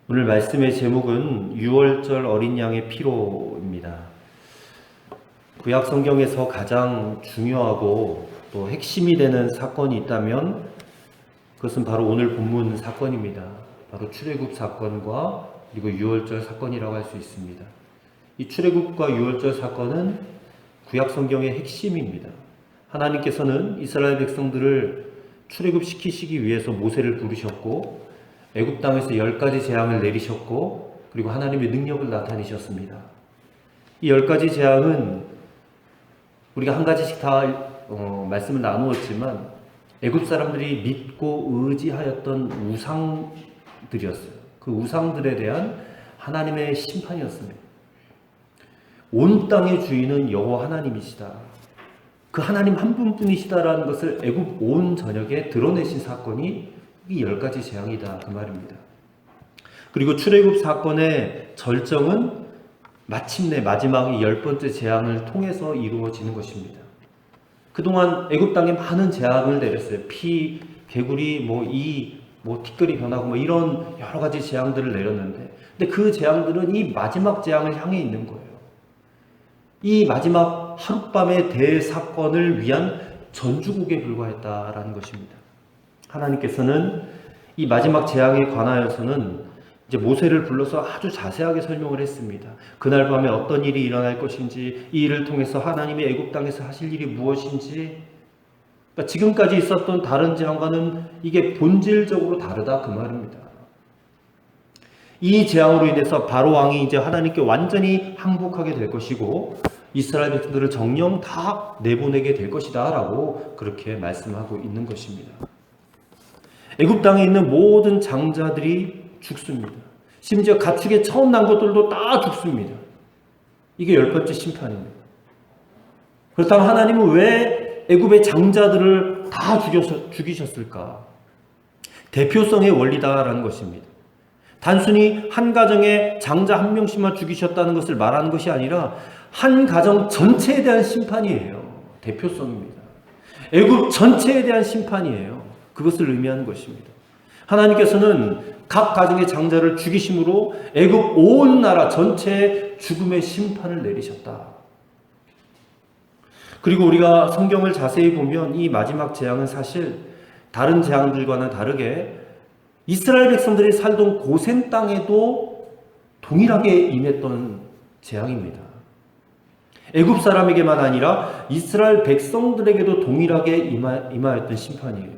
오늘 말씀의 제목은 유월절 어린 양의 피로입니다. 구약 성경에서 가장 중요하고 또 핵심이 되는 사건이 있다면 그것은 바로 오늘 본문 사건입니다. 바로 출애굽 사건과 그리고 유월절 사건이라고 할 수 있습니다. 이 출애굽과 유월절 사건은 구약 성경의 핵심입니다. 하나님께서는 이스라엘 백성들을 출애굽시키시기 위해서 모세를 부르셨고 애굽 땅에서 10가지 재앙을 내리셨고 그리고 하나님의 능력을 나타내셨습니다. 이 10가지 재앙은 우리가 한 가지씩 다 말씀을 나누었지만 애굽 사람들이 믿고 의지하였던 우상들이었어요. 그 우상들에 대한 하나님의 심판이었습니다. 온 땅의 주인은 여호와 하나님이시다. 그 하나님 한 분뿐이시다라는 것을 애굽 온 전역에 드러내신 사건이 이 10가지 재앙이다 그 말입니다. 그리고 출애굽 사건의 절정은 마침내 마지막 10번째 재앙을 통해서 이루어지는 것입니다. 그동안 애굽 땅에 많은 재앙을 내렸어요. 피, 개구리, 티끌이 변하고 이런 여러 가지 재앙들을 내렸는데, 근데 그 재앙들은 이 마지막 재앙을 향해 있는 거예요. 이 마지막 하룻밤의 대사건을 위한 전주곡에 불과했다라는 것입니다. 하나님께서는 이 마지막 재앙에 관하여서는 이제 모세를 불러서 아주 자세하게 설명을 했습니다. 그날 밤에 어떤 일이 일어날 것인지, 이 일을 통해서 하나님이 애굽 땅에서 하실 일이 무엇인지, 그러니까 지금까지 있었던 다른 재앙과는 이게 본질적으로 다르다 그 말입니다. 이 재앙으로 인해서 바로 왕이 이제 하나님께 완전히 항복하게 될 것이고 이스라엘 백성들을 정령 다 내보내게 될 것이다 라고 그렇게 말씀하고 있는 것입니다. 애굽 땅에 있는 모든 장자들이 죽습니다. 심지어 가축에 처음 난 것들도 다 죽습니다. 이게 10번째 심판입니다. 그렇다면 하나님은 왜 애굽의 장자들을 다 죽이셨을까? 대표성의 원리다라는 것입니다. 단순히 한 가정의 장자 한 명씩만 죽이셨다는 것을 말하는 것이 아니라 한 가정 전체에 대한 심판이에요. 대표성입니다. 애굽 전체에 대한 심판이에요. 그것을 의미하는 것입니다. 하나님께서는 각 가정의 장자를 죽이심으로 애굽 온 나라 전체에 죽음의 심판을 내리셨다. 그리고 우리가 성경을 자세히 보면 이 마지막 재앙은 사실 다른 재앙들과는 다르게 이스라엘 백성들이 살던 고센 땅에도 동일하게 임했던 재앙입니다. 애굽 사람에게만 아니라 이스라엘 백성들에게도 동일하게 임하였던 심판이에요.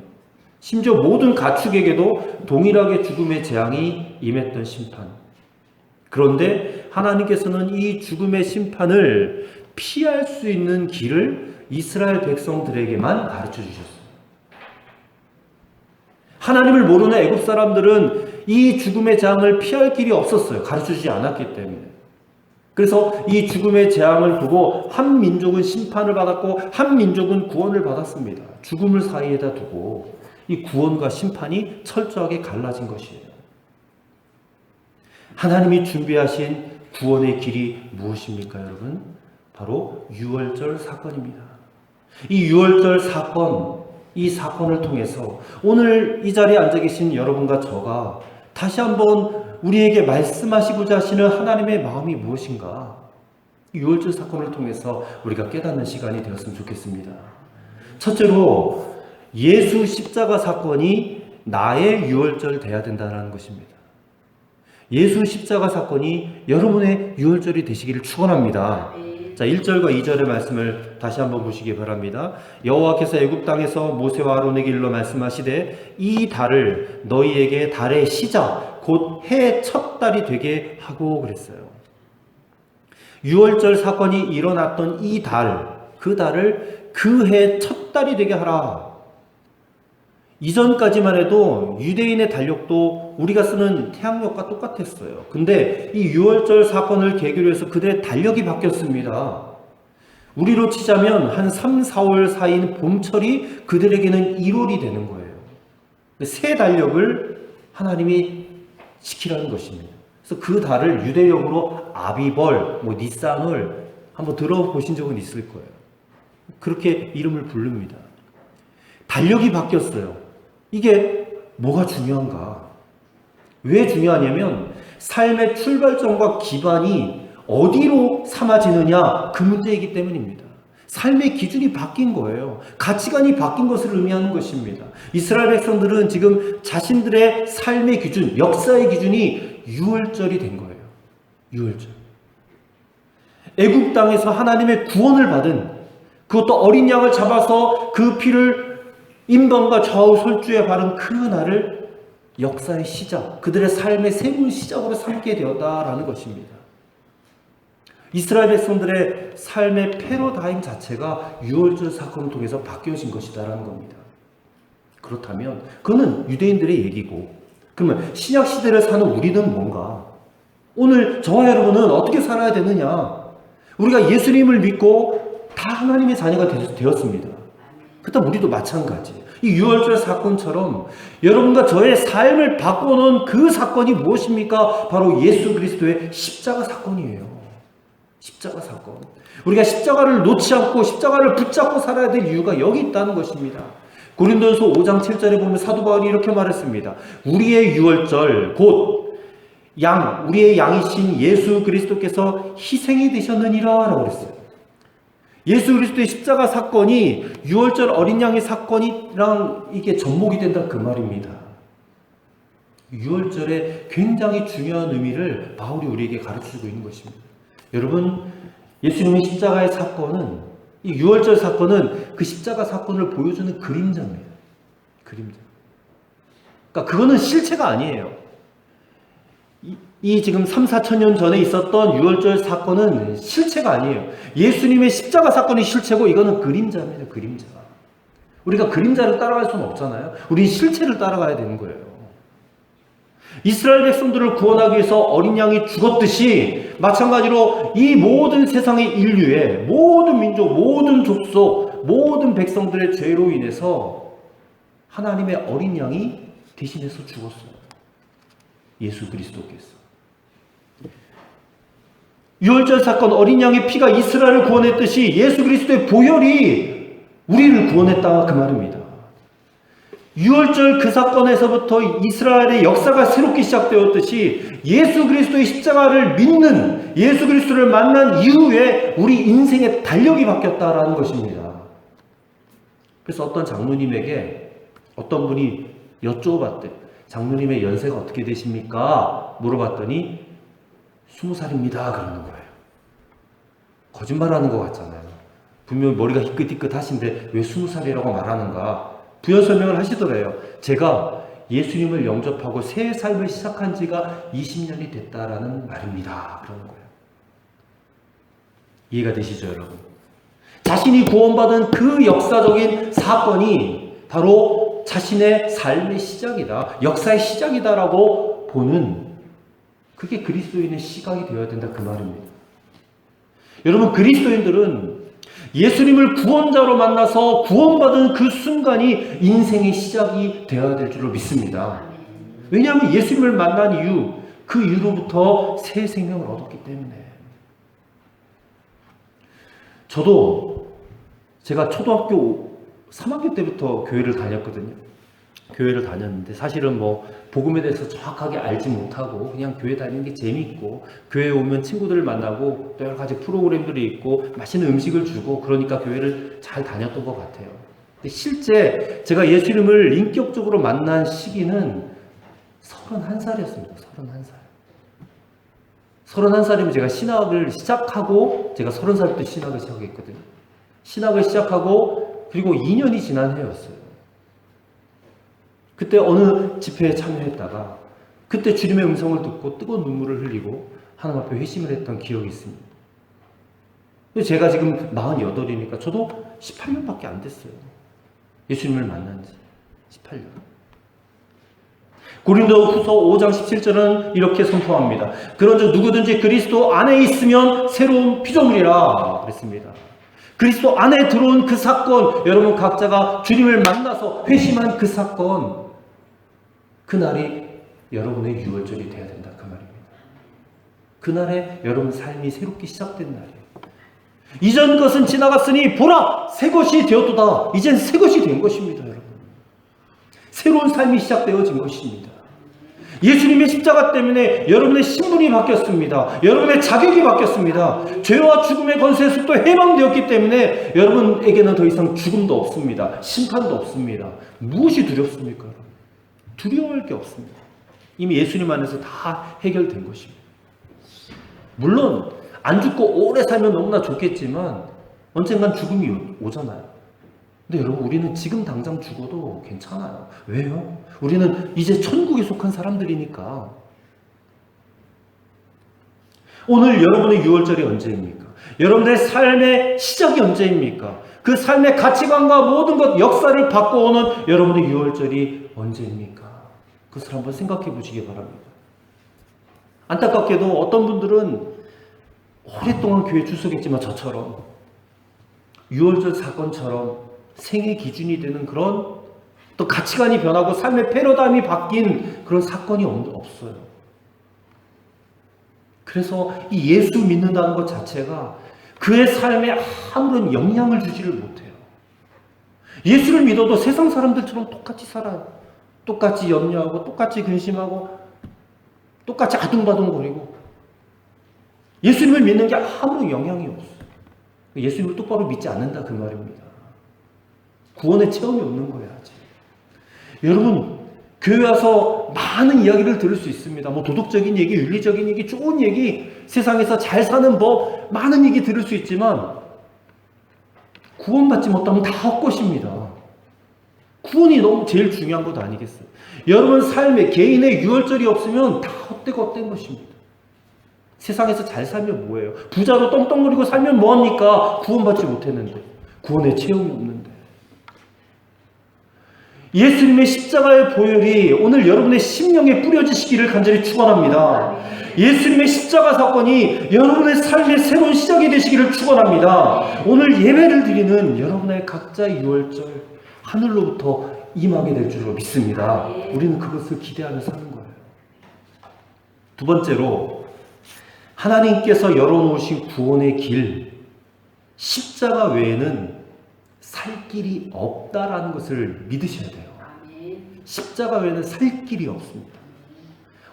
심지어 모든 가축에게도 동일하게 죽음의 재앙이 임했던 심판. 그런데 하나님께서는 이 죽음의 심판을 피할 수 있는 길을 이스라엘 백성들에게만 가르쳐 주셨어요. 하나님을 모르는 애굽 사람들은 이 죽음의 재앙을 피할 길이 없었어요. 가르쳐 주지 않았기 때문에. 그래서 이 죽음의 재앙을 두고 한 민족은 심판을 받았고 한 민족은 구원을 받았습니다. 죽음을 사이에다 두고 이 구원과 심판이 철저하게 갈라진 것이에요. 하나님이 준비하신 구원의 길이 무엇입니까, 여러분? 바로 유월절 사건입니다. 이 유월절 사건, 이 사건을 통해서 오늘 이 자리에 앉아 계신 여러분과 저가 다시 한번 우리에게 말씀하시고자 하시는 하나님의 마음이 무엇인가? 유월절 사건을 통해서 우리가 깨닫는 시간이 되었으면 좋겠습니다. 첫째로 예수 십자가 사건이 나의 유월절 돼야 된다는 것입니다. 예수 십자가 사건이 여러분의 유월절이 되시기를 축원합니다. 자, 1절과 2절의 말씀을 다시 한번 보시기 바랍니다. 여호와께서 애굽 땅에서 모세와 아론에게 일러 말씀하시되 이 달을 너희에게 달의 시작 곧 해의 첫 달이 되게 하고 그랬어요. 유월절 사건이 일어났던 이 달, 그 달을 그 해 첫 달이 되게 하라. 이전까지만 해도 유대인의 달력도 우리가 쓰는 태양력과 똑같았어요. 근데 이 유월절 사건을 계기로 해서 그들의 달력이 바뀌었습니다. 우리로 치자면 한 3, 4월 사이인 봄철이 그들에게는 1월이 되는 거예요. 새 달력을 하나님이 지키라는 것입니다. 그래서 그 달을 유대력으로 아비벌, 니산월 한번 들어보신 적은 있을 거예요. 그렇게 이름을 부릅니다. 달력이 바뀌었어요. 이게 뭐가 중요한가? 왜 중요하냐면 삶의 출발점과 기반이 어디로 삼아지느냐, 그 문제이기 때문입니다. 삶의 기준이 바뀐 거예요. 가치관이 바뀐 것을 의미하는 것입니다. 이스라엘 백성들은 지금 자신들의 삶의 기준, 역사의 기준이 유월절이 된 거예요. 유월절. 애굽 땅에서 하나님의 구원을 받은, 그것도 어린 양을 잡아서 그 피를 인방과 좌우 솔주에 바른 그 날을 역사의 시작, 그들의 삶의 새로운 시작으로 삼게 되었다라는 것입니다. 이스라엘 백성들의 삶의 패러다임 자체가 유월절 사건을 통해서 바뀌어진 것이다라는 겁니다. 그렇다면 그거는 유대인들의 얘기고, 그러면 신약 시대를 사는 우리는 뭔가? 오늘 저와 여러분은 어떻게 살아야 되느냐? 우리가 예수님을 믿고 다 하나님의 자녀가 되었습니다. 그렇다면 우리도 마찬가지. 이 유월절 사건처럼 여러분과 저의 삶을 바꿔놓은 그 사건이 무엇입니까? 바로 예수 그리스도의 십자가 사건이에요. 십자가 사건. 우리가 십자가를 놓지 않고 십자가를 붙잡고 살아야 될 이유가 여기 있다는 것입니다. 고린도전서 5장 7절에 보면 사도 바울이 이렇게 말했습니다. 우리의 유월절 곧 우리의 양이신 예수 그리스도께서 희생이 되셨느니라 라고 그랬어요. 예수 그리스도의 십자가 사건이 유월절 어린 양의 사건이랑 이게 접목이 된다, 그 말입니다. 유월절의 굉장히 중요한 의미를 바울이 우리에게 가르쳐주고 있는 것입니다. 여러분, 예수님의 십자가의 사건은, 이 유월절 사건은 그 십자가 사건을 보여주는 그림자입니다. 그림자. 그러니까 그거는 실체가 아니에요. 이 지금 3, 4천 년 전에 있었던 유월절 사건은 실체가 아니에요. 예수님의 십자가 사건이 실체고 이거는 그림자입니다. 그림자. 우리가 그림자를 따라갈 수는 없잖아요. 우리는 실체를 따라가야 되는 거예요. 이스라엘 백성들을 구원하기 위해서 어린 양이 죽었듯이 마찬가지로 이 모든 세상의 인류의 모든 민족, 모든 족속, 모든 백성들의 죄로 인해서 하나님의 어린 양이 대신해서 죽었어요. 예수 그리스도께서. 유월절 사건, 어린 양의 피가 이스라엘을 구원했듯이 예수 그리스도의 보혈이 우리를 구원했다, 그 말입니다. 유월절 그 사건에서부터 이스라엘의 역사가 새롭게 시작되었듯이 예수 그리스도의 십자가를 믿는, 예수 그리스도를 만난 이후에 우리 인생의 달력이 바뀌었다라는 것입니다. 그래서 어떤 장로님에게 어떤 분이 여쭤봤대. 장로님의 연세가 어떻게 되십니까? 물어봤더니 20살입니다 그러는 거예요. 거짓말하는 것 같잖아요. 분명히 머리가 희끗희끗 하신데 왜 20살이라고 말하는가? 부연 설명을 하시더래요. 제가 예수님을 영접하고 새 삶을 시작한 지가 20년이 됐다라는 말입니다. 그러는 거예요. 이해가 되시죠, 여러분? 자신이 구원받은 그 역사적인 사건이 바로 자신의 삶의 시작이다, 역사의 시작이다라고 보는, 그게 그리스도인의 시각이 되어야 된다, 그 말입니다. 여러분, 그리스도인들은 예수님을 구원자로 만나서 구원받은 그 순간이 인생의 시작이 되어야 될 줄로 믿습니다. 왜냐하면 예수님을 만난 이유, 그 이후로부터 새 생명을 얻었기 때문에. 저도 제가 초등학교 3학년 때부터 교회를 다녔거든요. 교회를 다녔는데 사실은 뭐 복음에 대해서 정확하게 알지 못하고 그냥 교회 다니는 게 재미있고, 교회에 오면 친구들을 만나고 또 여러 가지 프로그램들이 있고 맛있는 음식을 주고 그러니까 교회를 잘 다녔던 것 같아요. 근데 실제 제가 예수님을 인격적으로 만난 시기는 31살이었습니다. 31살. 31살이면 제가 신학을 시작하고, 제가 30살부터 신학을 시작했거든요. 신학을 시작하고 그리고 2년이 지난 해였어요. 그때 어느 집회에 참여했다가 그때 주님의 음성을 듣고 뜨거운 눈물을 흘리고 하나님 앞에 회심을 했던 기억이 있습니다. 제가 지금 48이니까 저도 18년밖에 안 됐어요. 예수님을 만난 지 18년. 고린도후서 5장 17절은 이렇게 선포합니다. 그런즉 누구든지 그리스도 안에 있으면 새로운 피조물이라 그랬습니다. 그리스도 안에 들어온 그 사건, 여러분 각자가 주님을 만나서 회심한 그 사건, 그날이 여러분의 유월절이 되어야 된다, 그 말입니다. 그날에 여러분 삶이 새롭게 시작된 날이에요. 이전 것은 지나갔으니 보라 새 것이 되었도다. 이젠 새 것이 된 것입니다, 여러분. 새로운 삶이 시작되어진 것입니다. 예수님의 십자가 때문에 여러분의 신분이 바뀌었습니다. 여러분의 자격이 바뀌었습니다. 죄와 죽음의 권세에서 또 해방되었기 때문에 여러분에게는 더 이상 죽음도 없습니다. 심판도 없습니다. 무엇이 두렵습니까? 두려워할 게 없습니다. 이미 예수님 안에서 다 해결된 것입니다. 물론 안 죽고 오래 살면 너무나 좋겠지만 언젠간 죽음이 오잖아요. 근데 여러분, 우리는 지금 당장 죽어도 괜찮아요. 왜요? 우리는 이제 천국에 속한 사람들이니까. 오늘 여러분의 6월절이 언제입니까? 여러분의 삶의 시작이 언제입니까? 그 삶의 가치관과 모든 것, 역사를 바꿔오는 여러분의 6월절이 언제입니까? 그것을 한번 생각해 보시기 바랍니다. 안타깝게도 어떤 분들은 오랫동안 교회 출석했지만 저처럼 6월절 사건처럼 생애 기준이 되는 그런 또 가치관이 변하고 삶의 패러다임이 바뀐 그런 사건이 없어요. 그래서 이 예수 믿는다는 것 자체가 그의 삶에 아무런 영향을 주지를 못해요. 예수를 믿어도 세상 사람들처럼 똑같이 살아요. 똑같이 염려하고 똑같이 근심하고 똑같이 아둥바둥거리고 예수님을 믿는 게 아무런 영향이 없어요. 예수님을 똑바로 믿지 않는다 그 말입니다. 구원의 체험이 없는 거예요. 아직. 여러분, 교회 와서 많은 이야기를 들을 수 있습니다. 뭐 도덕적인 얘기, 윤리적인 얘기, 좋은 얘기, 세상에서 잘 사는 법, 많은 얘기 들을 수 있지만 구원받지 못하면 다 헛것입니다. 구원이 너무 제일 중요한 것 아니겠어요? 여러분 삶에 개인의 유월절이 없으면 다 헛된 것입니다. 세상에서 잘 살면 뭐예요? 부자로 떵떵거리고 살면 뭐합니까? 구원받지 못했는데, 구원의 체험이 없는데. 예수님의 십자가의 보혈이 오늘 여러분의 심령에 뿌려지시기를 간절히 축원합니다. 예수님의 십자가 사건이 여러분의 삶의 새로운 시작이 되시기를 축원합니다. 오늘 예배를 드리는 여러분의 각자의 유월절 하늘로부터 임하게 될 줄로 믿습니다. 우리는 그것을 기대하며 사는 거예요. 두 번째로, 하나님께서 열어놓으신 구원의 길, 십자가 외에는 살 길이 없다라는 것을 믿으셔야 돼요. 십자가 외에는 살 길이 없습니다.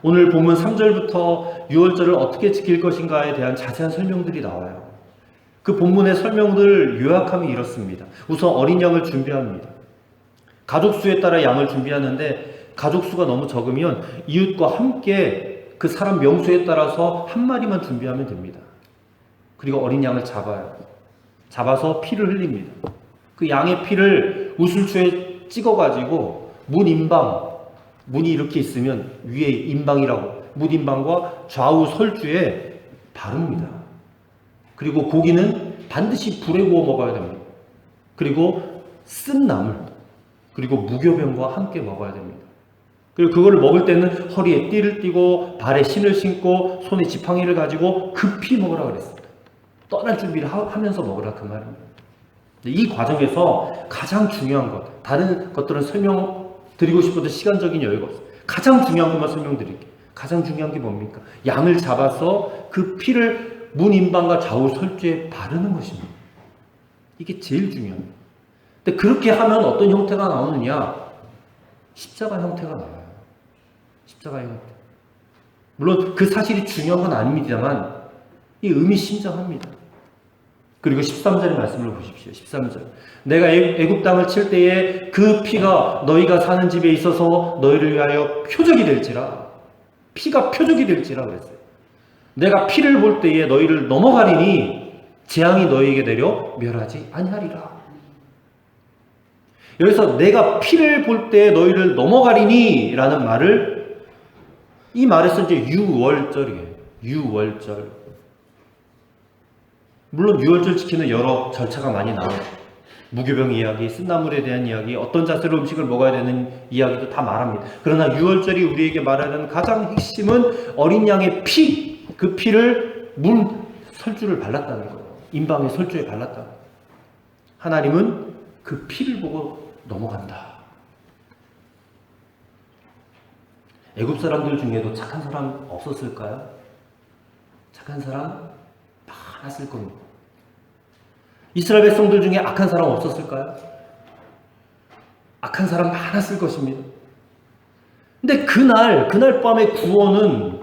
오늘 본문 3절부터 6월절을 어떻게 지킬 것인가에 대한 자세한 설명들이 나와요. 그 본문의 설명들을 요약하면 이렇습니다. 우선 어린 양을 준비합니다. 가족 수에 따라 양을 준비하는데 가족 수가 너무 적으면 이웃과 함께 그 사람 명수에 따라서 한 마리만 준비하면 됩니다. 그리고 어린 양을 잡아서 피를 흘립니다. 그 양의 피를 우슬초에 찍어가지고 문이 이렇게 있으면 위에 임방이라고, 문임방과 좌우 설주에 바릅니다. 그리고 고기는 반드시 불에 구워 먹어야 됩니다. 그리고 쓴 나물, 그리고 무교병과 함께 먹어야 됩니다. 그리고 그거를 먹을 때는 허리에 띠를 띠고 발에 신을 신고 손에 지팡이를 가지고 급히 먹으라 그랬습니다. 떠날 준비를 하면서 먹으라 그 말입니다. 이 과정에서 가장 중요한 것, 다른 것들은 설명드리고 싶어도 시간적인 여유가 없어요. 가장 중요한 것만 설명드릴게요. 가장 중요한 게 뭡니까? 양을 잡아서 그 피를 문임방과 좌우 설주에 바르는 것입니다. 이게 제일 중요합니다. 근데 그렇게 하면 어떤 형태가 나오느냐? 십자가 형태가 나와요. 십자가 형태. 물론 그 사실이 중요한 건 아닙니다만 이 의미심장합니다. 그리고 13절의 말씀을 보십시오. 13절. 내가 애굽 땅을 칠 때에 그 피가 너희가 사는 집에 있어서 너희를 위하여 표적이 될지라. 피가 표적이 될지라 그랬어요. 내가 피를 볼 때에 너희를 넘어가리니 재앙이 너희에게 내려 멸하지 아니하리라. 여기서 내가 피를 볼 때 너희를 넘어가리니 라는 말을, 이 말에서 이제 유월절이에요. 유월절. 물론 유월절 지키는 여러 절차가 많이 나와요. 무교병 이야기, 쓴나물에 대한 이야기, 어떤 자세로 음식을 먹어야 되는 이야기도 다 말합니다. 그러나 유월절이 우리에게 말하는 가장 핵심은 어린 양의 피, 그 피를 문 설주를 발랐다는 거예요. 임방의 설주에 발랐다. 하나님은 그 피를 보고 넘어간다. 애굽 사람들 중에도 착한 사람 없었을까요? 착한 사람 많았을 겁니다. 이스라엘 백성들 중에 악한 사람 없었을까요? 악한 사람 많았을 것입니다. 근데 그날 밤의 구원은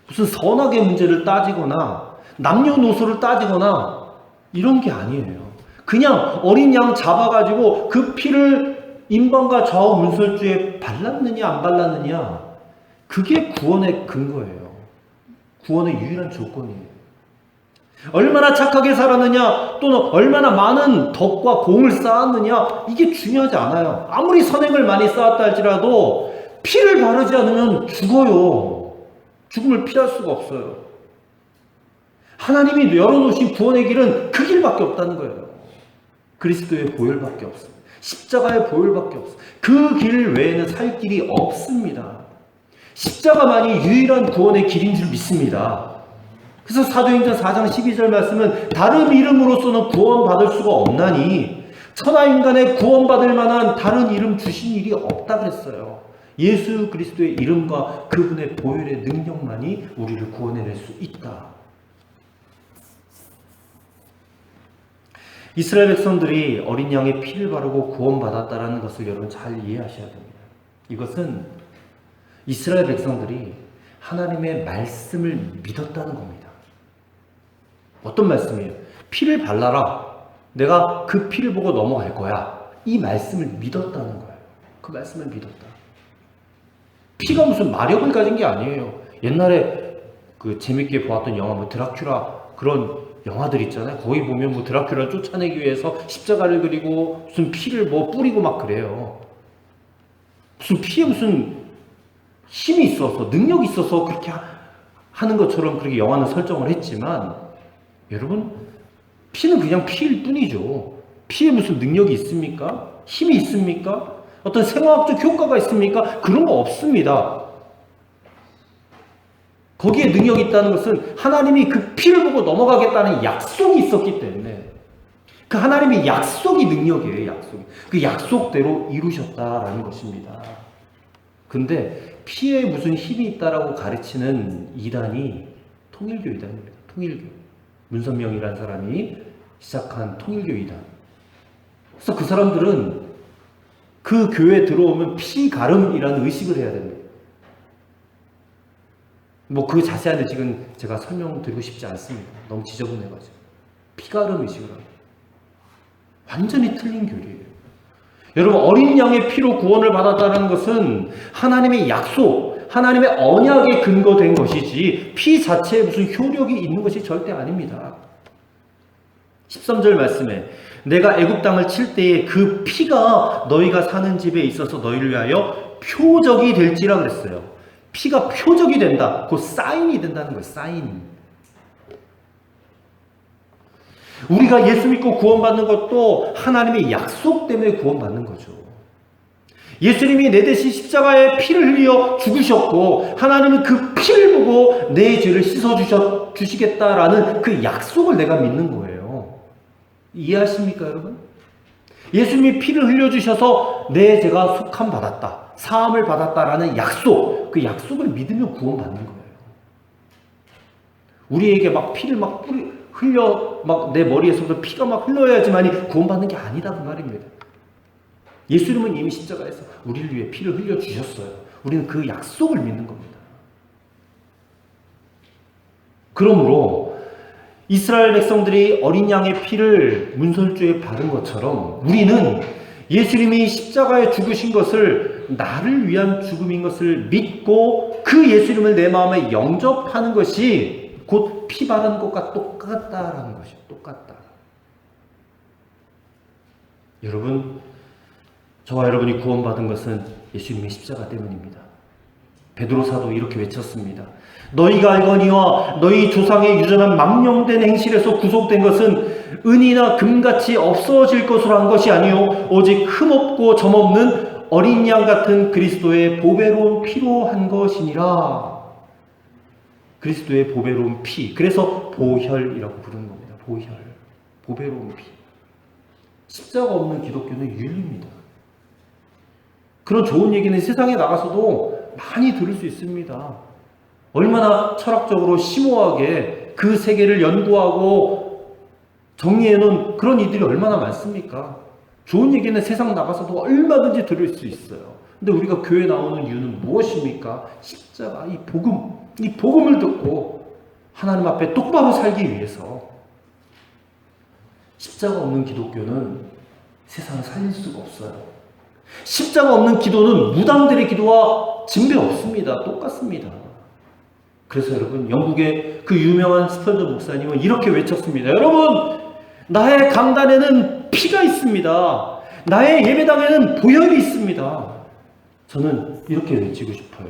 무슨 선악의 문제를 따지거나 남녀노소를 따지거나 이런 게 아니에요. 그냥 어린 양 잡아가지고 그 피를 임방과 좌우 문설주에 발랐느냐 안 발랐느냐, 그게 구원의 근거예요. 구원의 유일한 조건이에요. 얼마나 착하게 살았느냐, 또는 얼마나 많은 덕과 공을 쌓았느냐, 이게 중요하지 않아요. 아무리 선행을 많이 쌓았다 할지라도 피를 바르지 않으면 죽어요. 죽음을 피할 수가 없어요. 하나님이 열어놓으신 구원의 길은 그 길밖에 없다는 거예요. 그리스도의 보혈밖에 없습니다. 십자가의 보혈밖에 없어요. 그 길 외에는 살 길이 없습니다. 십자가만이 유일한 구원의 길인 줄 믿습니다. 그래서 사도행전 4장 12절 말씀은 다른 이름으로서는 구원받을 수가 없나니 천하인간의 구원받을 만한 다른 이름 주신 일이 없다 그랬어요. 예수 그리스도의 이름과 그분의 보혈의 능력만이 우리를 구원해낼 수 있다. 이스라엘 백성들이 어린 양의 피를 바르고 구원받았다는 것을 여러분 잘 이해하셔야 됩니다. 이것은 이스라엘 백성들이 하나님의 말씀을 믿었다는 겁니다. 어떤 말씀이에요? 피를 발라라. 내가 그 피를 보고 넘어갈 거야. 이 말씀을 믿었다는 거예요. 그 말씀을 믿었다. 피가 무슨 마력을 가진 게 아니에요. 옛날에 그 재밌게 보았던 영화, 뭐 드라큘라 그런 영화들 있잖아요. 거기 보면 뭐 드라큘라를 쫓아내기 위해서 십자가를 그리고 무슨 피를 뭐 뿌리고 막 그래요. 무슨 피에 무슨 힘이 있어서, 능력이 있어서 그렇게 하는 것처럼 그렇게 영화는 설정을 했지만, 여러분, 피는 그냥 피일 뿐이죠. 피에 무슨 능력이 있습니까? 힘이 있습니까? 어떤 생화학적 효과가 있습니까? 그런 거 없습니다. 거기에 능력이 있다는 것은 하나님이 그 피를 보고 넘어가겠다는 약속이 있었기 때문에, 그 하나님의 약속이 능력이에요. 약속이. 그 약속대로 이루셨다라는 것입니다. 근데 피에 무슨 힘이 있다라고 가르치는 이단이 통일교 이단입니다. 통일교. 문선명이라는 사람이 시작한 통일교 이단. 그래서 그 사람들은 그 교회에 들어오면 피가름이라는 의식을 해야 됩니다. 뭐 그 자세한 의식은 제가 설명드리고 싶지 않습니다. 너무 지저분해가지고. 피가름 의식을 합니다. 완전히 틀린 교리예요. 여러분, 어린 양의 피로 구원을 받았다는 것은 하나님의 약속, 하나님의 언약에 근거된 것이지 피 자체에 무슨 효력이 있는 것이 절대 아닙니다. 13절 말씀에 내가 애굽 땅을 칠 때에 그 피가 너희가 사는 집에 있어서 너희를 위하여 표적이 될지라 그랬어요. 피가 표적이 된다. 그 사인이 된다는 거예요. 사인. 우리가 예수 믿고 구원받는 것도 하나님의 약속 때문에 구원받는 거죠. 예수님이 내 대신 십자가에 피를 흘려 죽으셨고 하나님은 그 피를 보고 내 죄를 씻어주시겠다라는 그 약속을 내가 믿는 거예요. 이해하십니까 여러분? 예수님이 피를 흘려주셔서 내 죄가 속함 받았다, 사함을 받았다라는 약속, 그 약속을 믿으면 구원받는 거예요. 우리에게 막 피를 막 흘려 막 내 머리에서부터 피가 막 흘러야지만이 구원받는 게 아니다 그 말입니다. 예수님은 이미 십자가에서 우리를 위해 피를 흘려 주셨어요. 우리는 그 약속을 믿는 겁니다. 그러므로 이스라엘 백성들이 어린 양의 피를 문설주에 바른 것처럼 우리는 예수님이 십자가에 죽으신 것을 나를 위한 죽음인 것을 믿고 그 예수님을 내 마음에 영접하는 것이 곧 피 바른 것과 똑같다라는 것이에요. 똑같다. 여러분, 저와 여러분이 구원받은 것은 예수님의 십자가 때문입니다. 베드로 사도 이렇게 외쳤습니다. 너희가 알거니와 너희 조상의 유전한 망령된 행실에서 구속된 것은 은이나 금같이 없어질 것으로 한 것이 아니요 오직 흠없고 점없는 어린 양 같은 그리스도의 보배로운 피로 한 것이니라. 그리스도의 보배로운 피. 그래서 보혈이라고 부르는 겁니다. 보혈. 보배로운 피. 십자가 없는 기독교는 윤리입니다. 그런 좋은 얘기는 세상에 나가서도 많이 들을 수 있습니다. 얼마나 철학적으로 심오하게 그 세계를 연구하고 정리해놓은 그런 이들이 얼마나 많습니까? 좋은 얘기는 세상 나가서도 얼마든지 들을 수 있어요. 근데 우리가 교회 나오는 이유는 무엇입니까? 십자가, 이 복음을 듣고 하나님 앞에 똑바로 살기 위해서. 십자가 없는 기독교는 세상을 살릴 수가 없어요. 십자가 없는 기도는 무당들의 기도와 진배 없습니다. 똑같습니다. 그래서 여러분, 영국의 그 유명한 스펄저 목사님은 이렇게 외쳤습니다. 여러분, 나의 강단에는 피가 있습니다. 나의 예배당에는 보혈이 있습니다. 저는 이렇게 외치고 싶어요.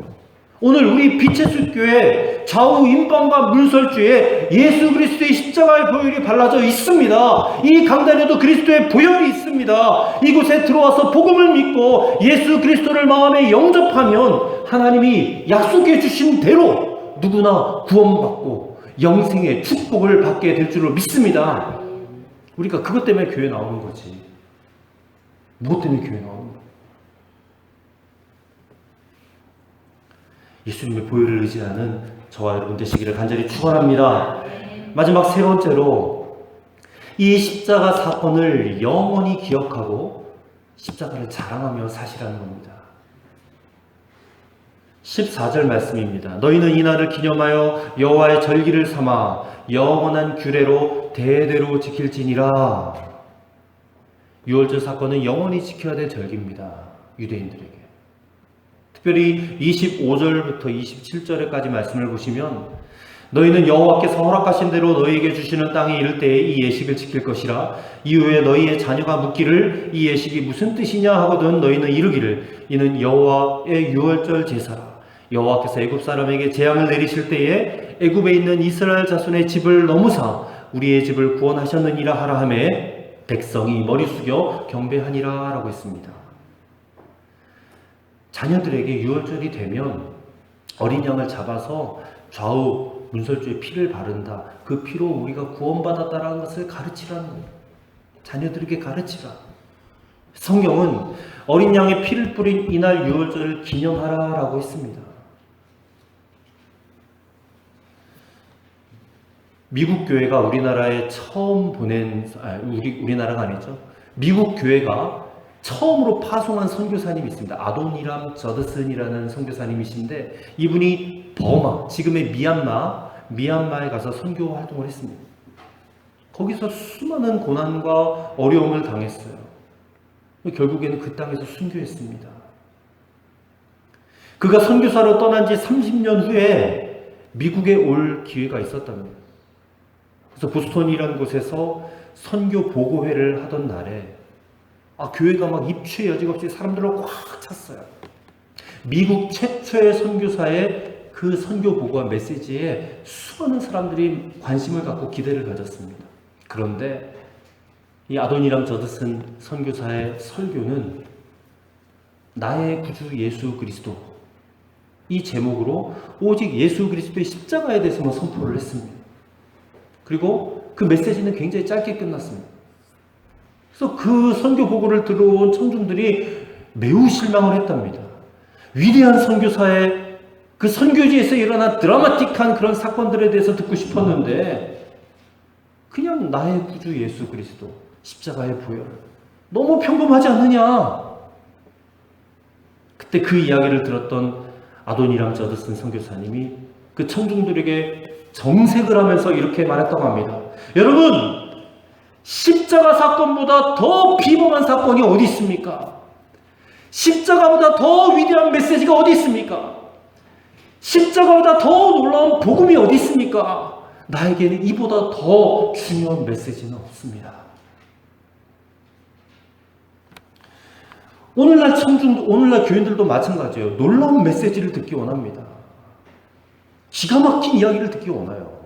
오늘 우리 빛의 숲교회 좌우 임방과 문설주에 예수 그리스도의 십자가의 보혈이 발라져 있습니다. 이 강단에도 그리스도의 보혈이 있습니다. 이곳에 들어와서 복음을 믿고 예수 그리스도를 마음에 영접하면 하나님이 약속해 주신 대로 누구나 구원받고 영생의 축복을 받게 될 줄로 믿습니다. 우리가 그것 때문에 교회 나오는 거지. 무엇 때문에 교회 나오는 거야? 예수님의 보혈을 의지하는 저와 여러분 되시기를 간절히 축원합니다. 마지막 세 번째로, 이 십자가 사건을 영원히 기억하고 십자가를 자랑하며 사시라는 겁니다. 14절 말씀입니다. 너희는 이날을 기념하여 여호와의 절기를 삼아 영원한 규례로 대대로 지킬지니라. 유월절 사건은 영원히 지켜야 될 절기입니다. 유대인들에게. 특별히 25절부터 27절까지 말씀을 보시면, 너희는 여호와께서 허락하신 대로 너희에게 주시는 땅에 이를 때에 이 예식을 지킬 것이라. 이후에 너희의 자녀가 묻기를 이 예식이 무슨 뜻이냐 하거든 너희는 이르기를 이는 여호와의 유월절 제사라. 여호와께서 애굽 사람에게 재앙을 내리실 때에 애굽에 있는 이스라엘 자손의 집을 넘으사 우리의 집을 구원하셨느니라 하라 하매 백성이 머리 숙여 경배하니라 라고 했습니다. 자녀들에게 유월절이 되면 어린 양을 잡아서 좌우 문설주에 피를 바른다. 그 피로 우리가 구원받았다라는 것을 가르치라는 거예요. 자녀들에게 가르치라. 성경은 어린 양의 피를 뿌린 이날 유월절을 기념하라라고 했습니다. 미국 교회가 우리나라에 처음 우리나라가 아니죠. 미국 교회가 처음으로 파송한 선교사님이 있습니다. 아도니람 저드슨이라는 선교사님이신데, 이분이 버마, 지금의 미얀마에 가서 선교 활동을 했습니다. 거기서 수많은 고난과 어려움을 당했어요. 결국에는 그 땅에서 순교했습니다. 그가 선교사로 떠난 지 30년 후에 미국에 올 기회가 있었답니다. 그래서 보스턴이라는 곳에서 선교 보고회를 하던 날에 교회가 막 입추의 여지가 없이 사람들로 꽉 찼어요. 미국 최초의 선교사의 그 선교 보고와 메시지에 수많은 사람들이 관심을 갖고 기대를 가졌습니다. 그런데 이 아도니람 저드슨 선교사의 설교는 나의 구주 예수 그리스도, 이 제목으로 오직 예수 그리스도의 십자가에 대해서만 선포를 했습니다. 그리고 그 메시지는 굉장히 짧게 끝났습니다. 그래서 그 선교 보고를 들어온 청중들이 매우 실망을 했답니다. 위대한 선교사의 그 선교지에서 일어난 드라마틱한 그런 사건들에 대해서 듣고 싶었는데, 그냥 나의 구주 예수 그리스도 십자가의 보혈, 너무 평범하지 않느냐. 그때 그 이야기를 들었던 아도니람 저드슨 선교사님이 그 청중들에게 정색을 하면서 이렇게 말했다고 합니다. 여러분, 십자가 사건보다 더 비범한 사건이 어디 있습니까? 십자가보다 더 위대한 메시지가 어디 있습니까? 십자가보다 더 놀라운 복음이 어디 있습니까? 나에게는 이보다 더 중요한 메시지는 없습니다. 오늘날 교인들도 마찬가지예요. 놀라운 메시지를 듣기 원합니다. 기가 막힌 이야기를 듣기 원해요.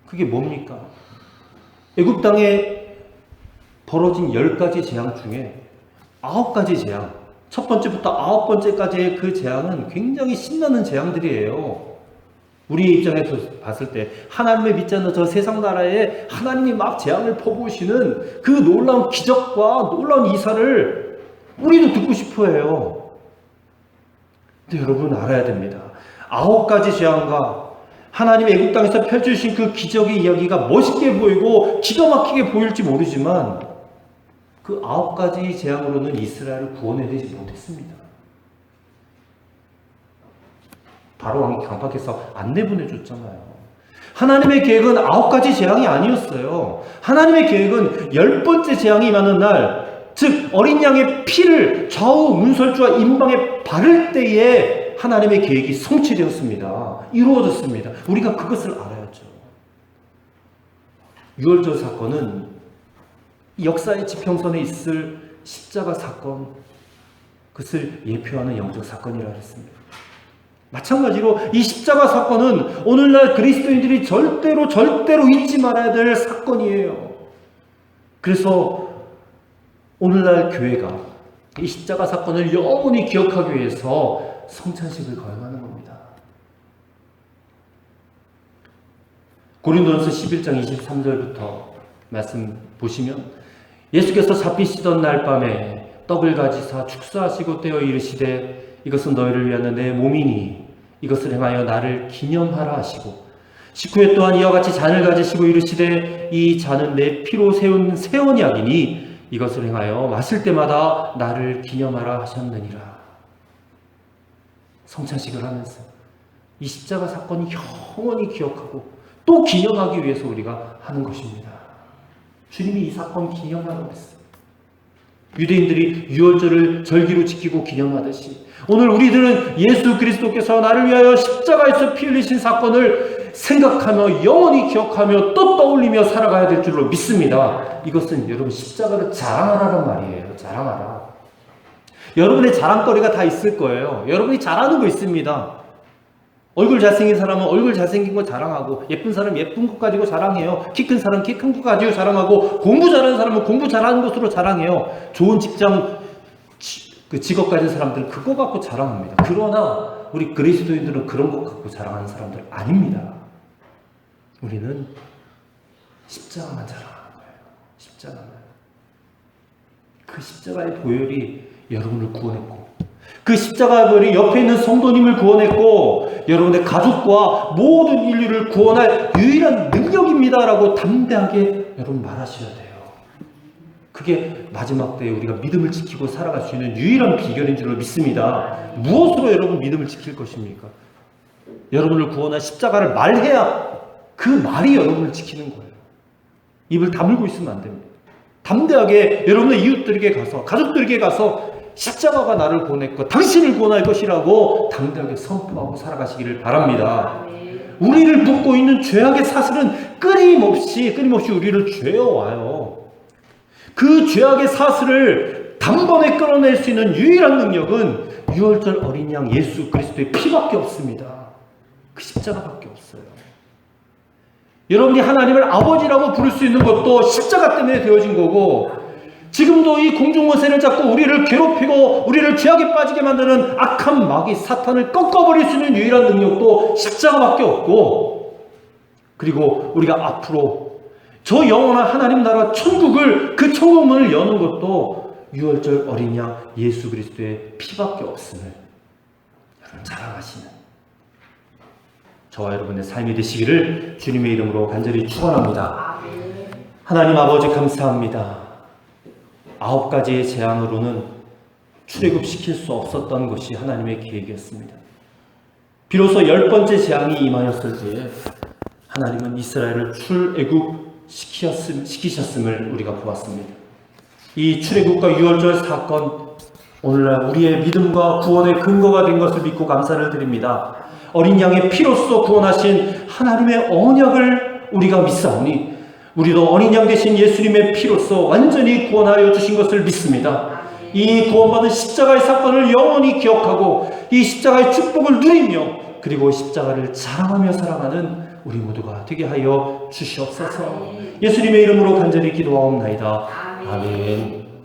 그게 뭡니까? 애굽 땅에 벌어진 10가지 재앙 중에 9가지 재앙, 첫 번째부터 9번째까지의 그 재앙은 굉장히 신나는 재앙들이에요. 우리 입장에서 봤을 때 하나님을 믿지 않는 저 세상 나라에 하나님이 막 재앙을 퍼부으시는 그 놀라운 기적과 놀라운 이사를 우리도 듣고 싶어 해요. 근데 여러분 알아야 됩니다. 9가지 재앙과 하나님의 애굽 땅에서 펼쳐주신 그 기적의 이야기가 멋있게 보이고 기가 막히게 보일지 모르지만, 그 9가지 재앙으로는 이스라엘을 구원해내지 못했습니다. 바로 왕이 강팍해서 안 내보내줬잖아요. 하나님의 계획은 9가지 재앙이 아니었어요. 하나님의 계획은 10번째 재앙이 임하는 날, 즉 어린 양의 피를 좌우 문설주와 임방에 바를 때에 하나님의 계획이 성취되었습니다. 이루어졌습니다. 우리가 그것을 알아야죠. 유월절 사건은 역사의 지평선에 있을 십자가 사건, 그것을 예표하는 영적 사건이라 했습니다. 마찬가지로 이 십자가 사건은 오늘날 그리스도인들이 절대로 잊지 말아야 될 사건이에요. 그래서 오늘날 교회가 이 십자가 사건을 영원히 기억하기 위해서 성찬식을 거행하는 겁니다. 고린도전서 11장 23절부터 말씀 보시면, 예수께서 잡히시던 날 밤에 떡을 가지사 축사하시고 떼어 이르시되 이것은 너희를 위하여 내 몸이니 이것을 행하여 나를 기념하라 하시고, 식후에 또한 이와 같이 잔을 가지시고 이르시되 이 잔은 내 피로 세운 새 언약이니 이것을 행하여 마실 때마다 나를 기념하라 하셨느니라. 성찬식을 하면서 이 십자가 사건이 영원히 기억하고 또 기념하기 위해서 우리가 하는 것입니다. 주님이 이 사건 기념하라고 했어요. 유대인들이 유월절을 절기로 지키고 기념하듯이 오늘 우리들은 예수 그리스도께서 나를 위하여 십자가에서 피 흘리신 사건을 생각하며 영원히 기억하며 또 떠올리며 살아가야 될 줄로 믿습니다. 이것은 여러분 십자가를 자랑하라는 말이에요. 자랑하라. 여러분의 자랑거리가 다 있을 거예요. 여러분이 잘하는 거 있습니다. 얼굴 잘생긴 사람은 얼굴 잘생긴 거 자랑하고, 예쁜 사람 예쁜 것 가지고 자랑해요. 키 큰 사람 키 큰 거 가지고 자랑하고, 공부 잘하는 사람은 공부 잘하는 것으로 자랑해요. 좋은 직장 직업 가진 사람들은 그거 갖고 자랑합니다. 그러나 우리 그리스도인들은 그런 것 갖고 자랑하는 사람들 아닙니다. 우리는 십자가만 자랑하는 거예요. 십자가만. 그 십자가의 보혈이 여러분을 구원했고, 그 십자가의 보혈이 옆에 있는 성도님을 구원했고, 여러분의 가족과 모든 인류를 구원할 유일한 능력입니다라고 담대하게 여러분 말하셔야 돼요. 그게 마지막 때에 우리가 믿음을 지키고 살아갈 수 있는 유일한 비결인 줄로 믿습니다. 무엇으로 여러분 믿음을 지킬 것입니까? 여러분을 구원한 십자가를 말해야 그 말이 여러분을 지키는 거예요. 입을 다물고 있으면 안 됩니다. 담대하게 여러분의 이웃들에게 가서, 가족들에게 가서 십자가가 나를 구원했고 당신을 구원할 것이라고 당대하게 선포하고 살아가시기를 바랍니다. 우리를 묶고 있는 죄악의 사슬은 끊임없이 우리를 죄어와요. 그 죄악의 사슬을 단번에 끊어낼 수 있는 유일한 능력은 유월절 어린 양 예수 그리스도의 피밖에 없습니다. 그 십자가밖에 없어요. 여러분이 하나님을 아버지라고 부를 수 있는 것도 십자가 때문에 되어진 거고, 지금도 이 공중원세를 잡고 우리를 괴롭히고 우리를 죄악에 빠지게 만드는 악한 마귀 사탄을 꺾어버릴 수 있는 유일한 능력도 십자가밖에 없고, 그리고 우리가 앞으로 저 영원한 하나님 나라 천국을, 그 천국 문을 여는 것도 유월절 어린 양 예수 그리스도의 피밖에 없음을 여러분 자랑하시는 저와 여러분의 삶이 되시기를 주님의 이름으로 간절히 축원합니다. 하나님 아버지 감사합니다. 9가지의 재앙으로는 출애굽시킬 수 없었던 것이 하나님의 계획이었습니다. 비로소 10번째 재앙이 임하였을 때에 하나님은 이스라엘을 출애굽시키셨음을 우리가 보았습니다. 이 출애굽과 유월절 사건, 오늘날 우리의 믿음과 구원의 근거가 된 것을 믿고 감사를 드립니다. 어린 양의 피로써 구원하신 하나님의 언약을 우리가 믿사오니 우리도 어린 양 되신 예수님의 피로써 완전히 구원하여 주신 것을 믿습니다. 이 구원받은 십자가의 사건을 영원히 기억하고 이 십자가의 축복을 누리며, 그리고 십자가를 자랑하며 살아가는 우리 모두가 되게 하여 주시옵소서. 예수님의 이름으로 간절히 기도하옵나이다. 아멘.